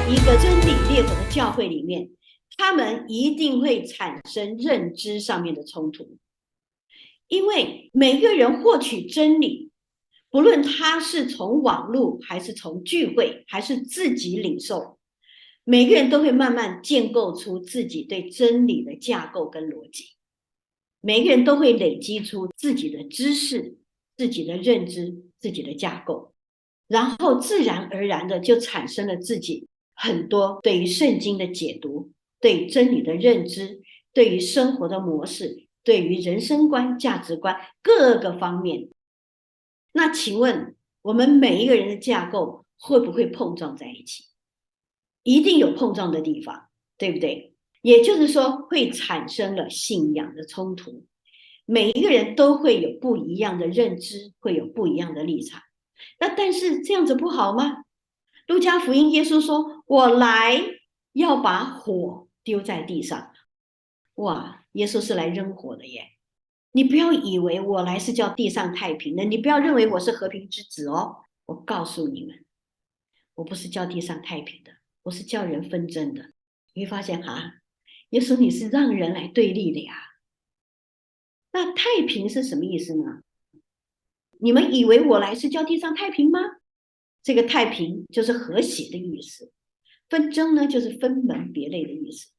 一个真理烈火的教会里面，他们一定会产生认知上面的冲突，因为每个人获取真理，不论他是从网络还是从聚会还是自己领受，每个人都会慢慢建构出自己对真理的架构跟逻辑，每个人都会累积出自己的知识、自己的认知、自己的架构，然后自然而然的就产生了自己很多对于圣经的解读，对于真理的认知，对于生活的模式，对于人生观、价值观各个方面。那请问我们每一个人的架构会不会碰撞在一起？一定有碰撞的地方，对不对？也就是说会产生了信仰的冲突，每一个人都会有不一样的认知，会有不一样的立场。那但是这样子不好吗？路加福音耶稣说，我来要把火丢在地上。哇，耶稣是来扔火的耶。你不要以为我来是叫地上太平的，你不要认为我是和平之子哦。我告诉你们，我不是叫地上太平的，我是叫人纷争的。你会发现耶稣你是让人来对立的呀。那太平是什么意思呢？你们以为我来是叫地上太平吗？这个太平就是和谐的意思，纷争呢就是分门别类的意思。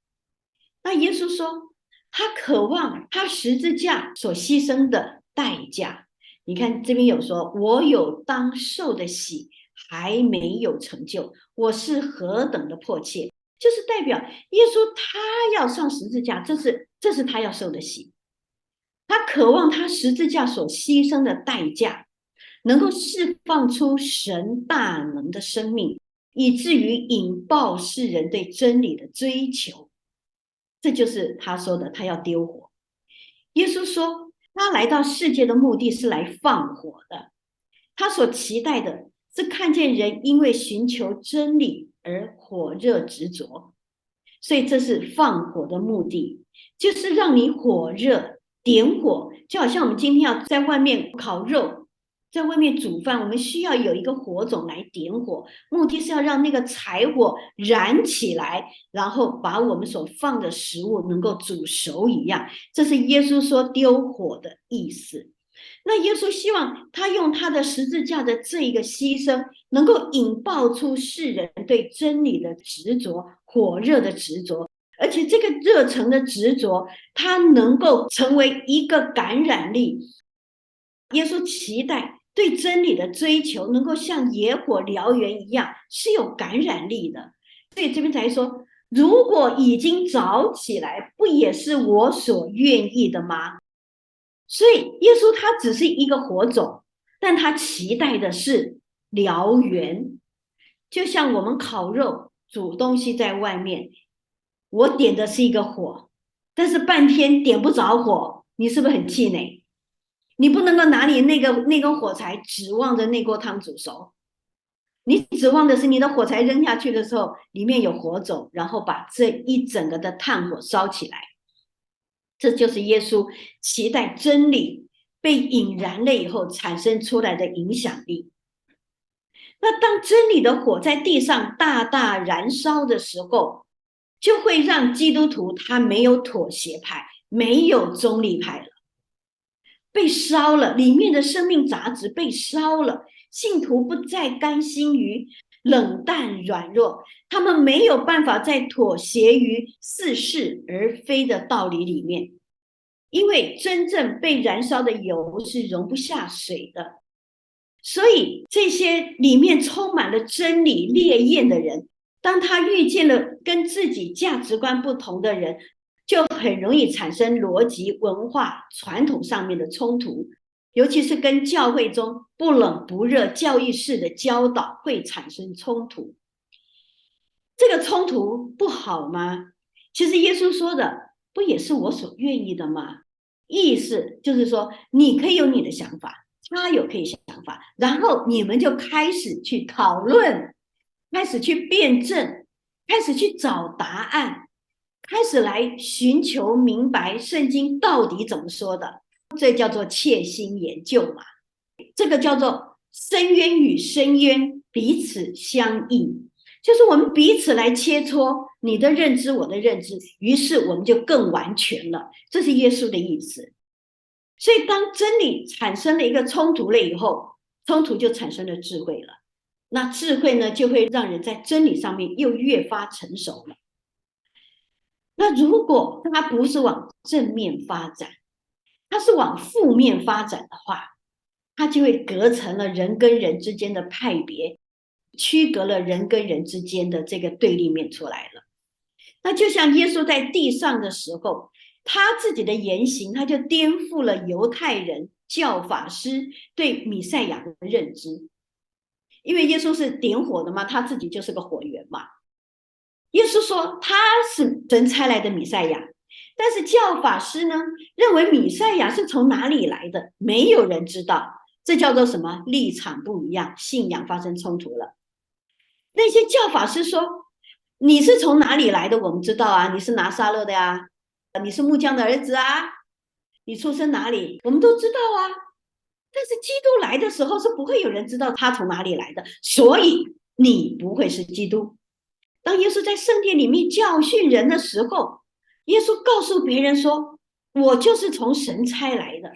那耶稣说他渴望他十字架所牺牲的代价，你看这边有说我有当受的喜还没有成就，我是何等的迫切，就是代表耶稣他要上十字架，这是他要受的喜，他渴望他十字架所牺牲的代价能够释放出神大能的生命，以至于引爆世人对真理的追求。这就是他说的，他要丢火。耶稣说他来到世界的目的是来放火的，他所期待的是看见人因为寻求真理而火热执着，所以这是放火的目的，就是让你火热点火，就好像我们今天要在外面烤肉，在外面煮饭，我们需要有一个火种来点火，目的是要让那个柴火燃起来，然后把我们所放的食物能够煮熟一样。这是耶稣说丢火的意思。那耶稣希望他用他的十字架的这一个牺牲，能够引爆出世人对真理的执着，火热的执着，而且这个热诚的执着，它能够成为一个感染力。耶稣期待对真理的追求能够像野火燎原一样，是有感染力的。所以这边才说，如果已经着起来，不也是我所愿意的吗？所以耶稣他只是一个火种，但他期待的是燎原。就像我们烤肉煮东西在外面，我点的是一个火，但是半天点不着火，你是不是很气馁？你不能够拿你那根火柴指望着那锅汤煮熟，你指望的是你的火柴扔下去的时候里面有火种，然后把这一整个的炭火烧起来。这就是耶稣期待真理被引燃了以后产生出来的影响力。那当真理的火在地上大大燃烧的时候，就会让基督徒他没有妥协派，没有中立派了，被烧了，里面的生命杂质被烧了，信徒不再甘心于冷淡软弱，他们没有办法再妥协于似是而非的道理里面，因为真正被燃烧的油是容不下水的。所以这些里面充满了真理烈焰的人，当他遇见了跟自己价值观不同的人，就很容易产生逻辑、文化、传统上面的冲突，尤其是跟教会中不冷不热教义式的教导会产生冲突。这个冲突不好吗？其实耶稣说的不也是我所愿意的吗？意思就是说，你可以有你的想法，他有可以想法，然后你们就开始去讨论，开始去辩证，开始去找答案，开始来寻求明白圣经到底怎么说的。这叫做切心研究嘛，这个叫做深渊与深渊彼此相应，就是我们彼此来切磋你的认知，我的认知，于是我们就更完全了。这是耶稣的意思。所以当真理产生了一个冲突了以后，冲突就产生了智慧了。那智慧呢，就会让人在真理上面又越发成熟了。那如果它不是往正面发展，它是往负面发展的话，它就会隔成了人跟人之间的派别，区隔了人跟人之间的这个对立面出来了。那就像耶稣在地上的时候，他自己的言行，他就颠覆了犹太人教法师对弥赛亚的认知。因为耶稣是点火的嘛，他自己就是个火源嘛。耶稣说他是神差来的弥赛亚，但是教法师呢，认为弥赛亚是从哪里来的，没有人知道。这叫做什么？立场不一样，信仰发生冲突了。那些教法师说，你是从哪里来的？我们知道啊，你是拿撒勒的呀，你是木匠的儿子啊，你出生哪里？我们都知道啊。但是基督来的时候是不会有人知道他从哪里来的，所以你不会是基督。当耶稣在圣殿里面教训人的时候，耶稣告诉别人说，我就是从神差来的。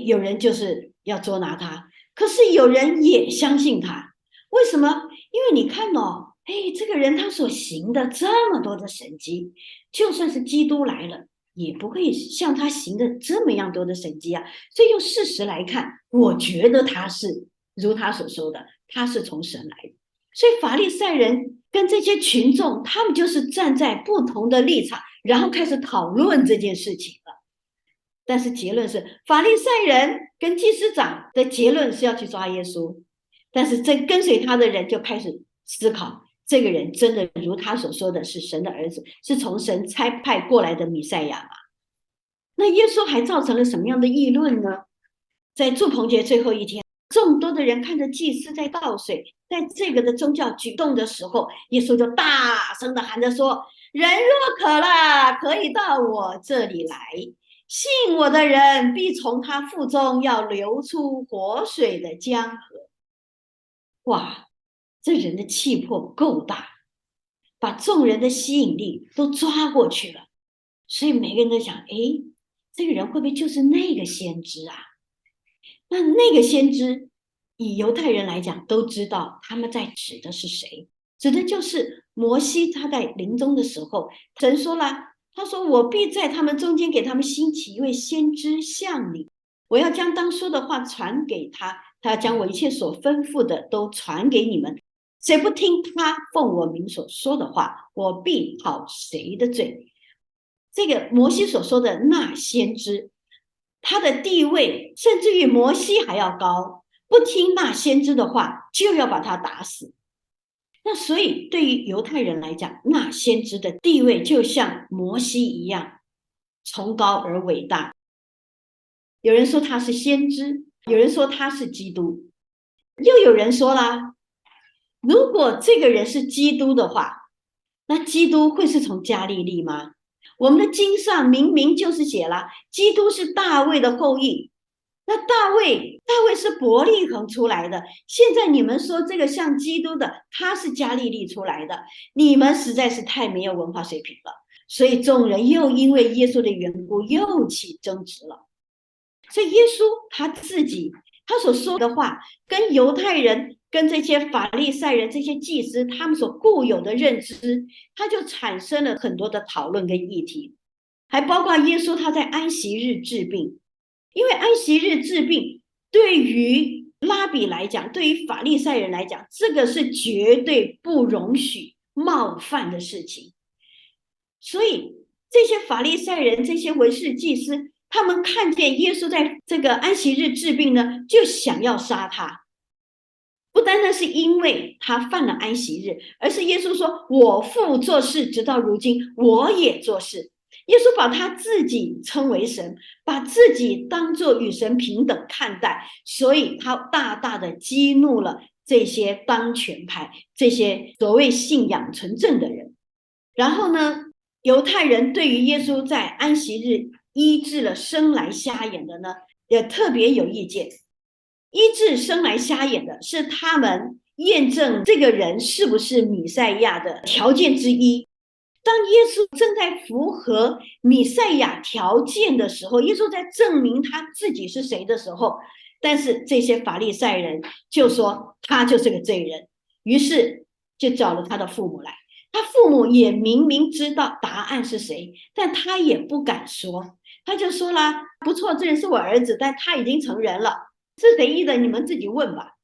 有人就是要捉拿他，可是有人也相信他。为什么？因为你看哦，这个人他所行的这么多的神迹，就算是基督来了，也不会像他行的这么样多的神迹啊。所以用事实来看，我觉得他是如他所说的，他是从神来的。所以法利赛人跟这些群众，他们就是站在不同的立场，然后开始讨论这件事情了。但是结论是，法利赛人跟祭司长的结论是要去抓耶稣，但是这跟随他的人就开始思考，这个人真的如他所说的是神的儿子，是从神差派过来的弥赛亚吗？那耶稣还造成了什么样的议论呢？在住棚节最后一天，众多的人看着祭司在倒水，在这个的宗教举动的时候，耶稣就大声的喊着说，人若渴了，可以到我这里来，信我的人必从他腹中要流出活水的江河。哇，这人的气魄够大，把众人的吸引力都抓过去了。所以每个人都想，这个人会不会就是那个先知啊？那个先知以犹太人来讲都知道他们在指的是谁，指的就是摩西。他在临终的时候，神说了，他说我必在他们中间给他们兴起一位先知像你，我要将当说的话传给他，他要将我一切所吩咐的都传给你们，谁不听他奉我名所说的话，我必讨谁的罪。这个摩西所说的那先知，他的地位甚至于摩西还要高，不听那先知的话，就要把他打死。那所以对于犹太人来讲，那先知的地位就像摩西一样崇高而伟大。有人说他是先知，有人说他是基督，又有人说啦，如果这个人是基督的话，那基督会是从加利利吗？我们的经上明明就是写了，基督是大卫的后裔。那大卫是伯利恒出来的，现在你们说这个像基督的，他是加利利出来的，你们实在是太没有文化水平了。所以众人又因为耶稣的缘故又起争执了。所以耶稣他自己他所说的话，跟犹太人跟这些法利赛人这些祭司他们所固有的认知，他就产生了很多的讨论跟议题。还包括耶稣他在安息日治病，因为安息日治病对于拉比来讲，对于法利赛人来讲，这个是绝对不容许冒犯的事情。所以这些法利赛人这些文士祭司，他们看见耶稣在这个安息日治病呢，就想要杀他。不单单是因为他犯了安息日，而是耶稣说，我父做事直到如今，我也做事。耶稣把他自己称为神，把自己当作与神平等看待，所以他大大的激怒了这些当权派，这些所谓信仰纯正的人。然后呢，犹太人对于耶稣在安息日医治了生来瞎眼的呢，也特别有意见。医治生来瞎眼的是他们验证这个人是不是弥赛亚的条件之一。当耶稣正在符合弥赛亚条件的时候，耶稣在证明他自己是谁的时候，但是这些法利赛人就说他就是个罪人，于是就找了他的父母来。他父母也明明知道答案是谁，但他也不敢说，他就说啦，不错，这人是我儿子，但他已经成人了，是谁医的你们自己问吧。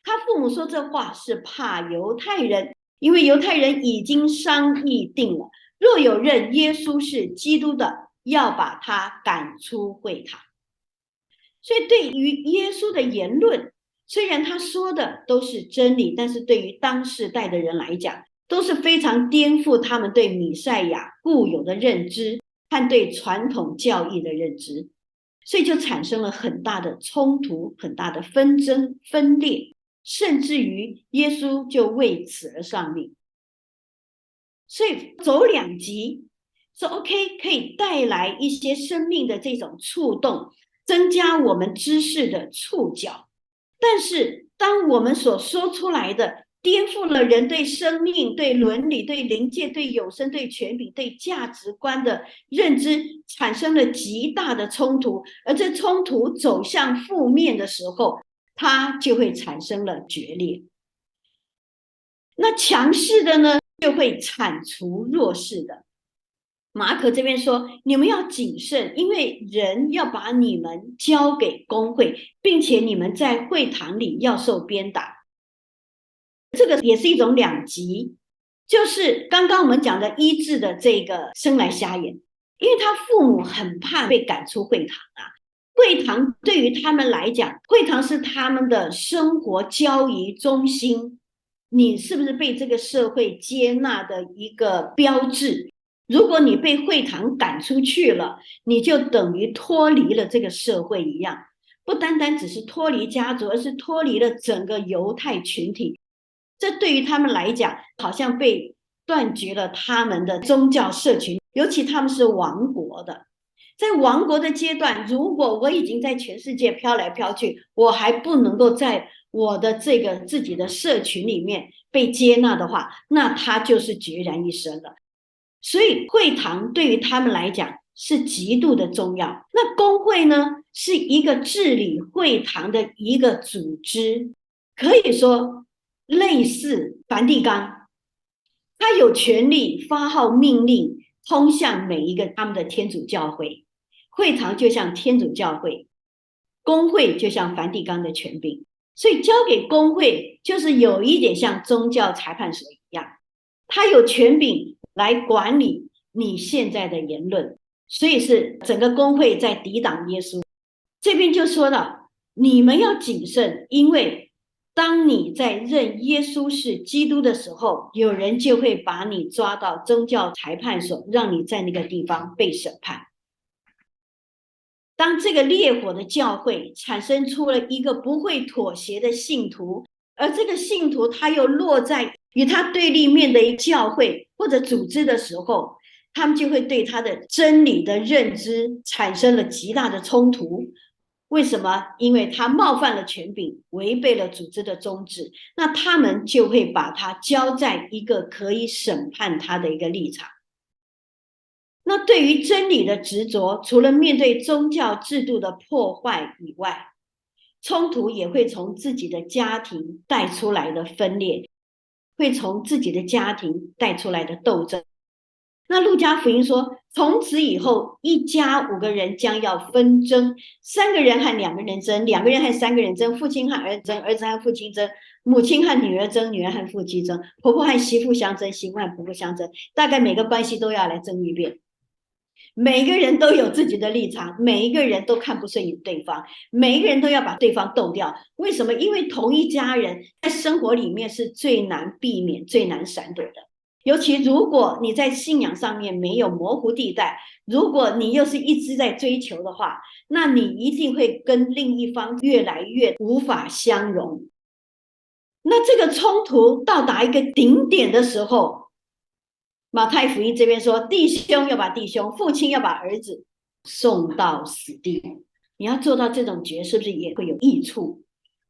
他父母说这话是怕犹太人，因为犹太人已经商议定了，若有认耶稣是基督的，要把他赶出会堂。所以对于耶稣的言论，虽然他说的都是真理，但是对于当世代的人来讲，都是非常颠覆他们对弥赛亚固有的认知和对传统教义的认知，所以就产生了很大的冲突，很大的纷争分裂，甚至于耶稣就为此而丧命。所以走两极是 OK， 可以带来一些生命的这种触动，增加我们知识的触角。但是当我们所说出来的颠覆了人对生命、对伦理、对灵界、对有生、对权柄、对价值观的认知，产生了极大的冲突，而这冲突走向负面的时候，它就会产生了决裂。那强势的呢，就会铲除弱势的。马可这边说，你们要谨慎，因为人要把你们交给公会，并且你们在会堂里要受鞭打。这个也是一种两极，就是刚刚我们讲的医治的这个生来瞎眼，因为他父母很怕被赶出会堂啊。会堂对于他们来讲，会堂是他们的生活交易中心，你是不是被这个社会接纳的一个标志？如果你被会堂赶出去了，你就等于脱离了这个社会一样，不单单只是脱离家族，而是脱离了整个犹太群体。这对于他们来讲，好像被断绝了他们的宗教社群，尤其他们是亡国的。在亡国的阶段，如果我已经在全世界飘来飘去，我还不能够在我的这个自己的社群里面被接纳的话，那他就是孑然一身了。所以会堂对于他们来讲是极度的重要。那公会呢，是一个治理会堂的一个组织，可以说类似梵蒂冈，他有权利发号命令，通向每一个他们的天主教会。会堂就像天主教会，公会就像梵蒂冈的权柄，所以交给公会就是有一点像宗教裁判所一样，他有权柄来管理你现在的言论，所以是整个公会在抵挡耶稣。这边就说了，你们要谨慎，因为当你在认耶稣是基督的时候，有人就会把你抓到宗教裁判所，让你在那个地方被审判。当这个烈火的教会产生出了一个不会妥协的信徒，而这个信徒他又落在与他对立面的一个教会或者组织的时候，他们就会对他的真理的认知产生了极大的冲突。为什么？因为他冒犯了权柄，违背了组织的宗旨，那他们就会把他交在一个可以审判他的一个立场。那对于真理的执着，除了面对宗教制度的破坏以外，冲突也会从自己的家庭带出来的分裂，会从自己的家庭带出来的斗争。那路加福音说，从此以后，一家5个人将要纷争，3个人和2个人争，2个人和3个人争，父亲和儿子争，儿子和父亲争，母亲和女儿争，女儿和父亲争，婆婆和媳妇相争，媳妇和婆婆相争，大概每个关系都要来争一遍。每个人都有自己的立场，每一个人都看不顺眼对方，每一个人都要把对方斗掉。为什么？因为同一家人在生活里面是最难避免、最难闪躲的。尤其如果你在信仰上面没有模糊地带，如果你又是一直在追求的话，那你一定会跟另一方越来越无法相容。那这个冲突到达一个顶点的时候，马太福音这边说，弟兄要把弟兄，父亲要把儿子送到死地。你要做到这种觉，是不是也会有益处？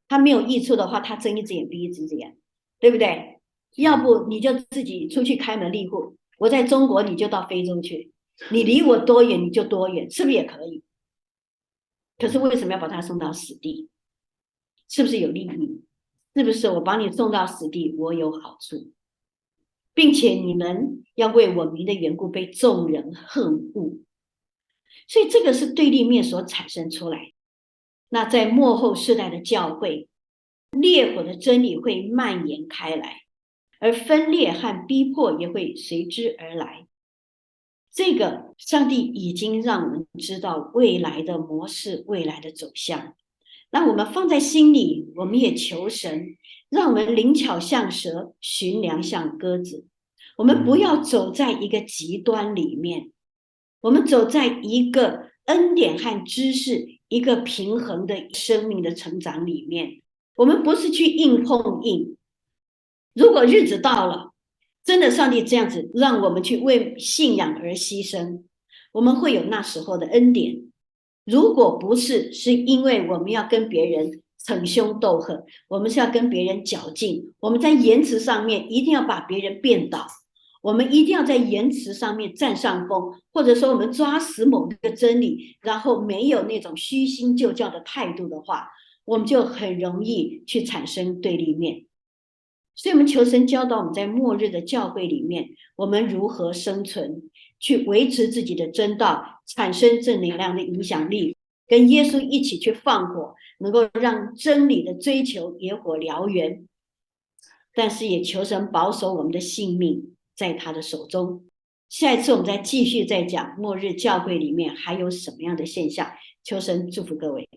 他没有益处的话，他睁一只眼闭一只眼，对不对？要不你就自己出去开门立户，我在中国你就到非洲去，你离我多远你就多远，是不是也可以？可是为什么要把他送到死地？是不是有利益？是不是我把你送到死地，我有好处，并且你们要为我名的缘故被众人恨恶？所以这个是对立面所产生出来。那在末后世代的教会，烈火的真理会蔓延开来，而分裂和逼迫也会随之而来。这个上帝已经让我们知道未来的模式，未来的走向。那我们放在心里，我们也求神，让我们灵巧像蛇，寻良像鸽子。我们不要走在一个极端里面，我们走在一个恩典和知识，一个平衡的生命的成长里面。我们不是去硬碰硬。如果日子到了，真的上帝这样子让我们去为信仰而牺牲，我们会有那时候的恩典。如果不是，是因为我们要跟别人逞凶斗狠，我们是要跟别人较劲，我们在言辞上面一定要把别人辩倒，我们一定要在言辞上面占上风，或者说我们抓死某个真理，然后没有那种虚心就教的态度的话，我们就很容易去产生对立面。所以我们求神教导我们在末日的教会里面，我们如何生存，去维持自己的真道，产生正能量的影响力，跟耶稣一起去放火，能够让真理的追求野火燎原。但是也求神保守我们的性命在他的手中。下一次我们再继续再讲末日教会里面还有什么样的现象。求神祝福各位。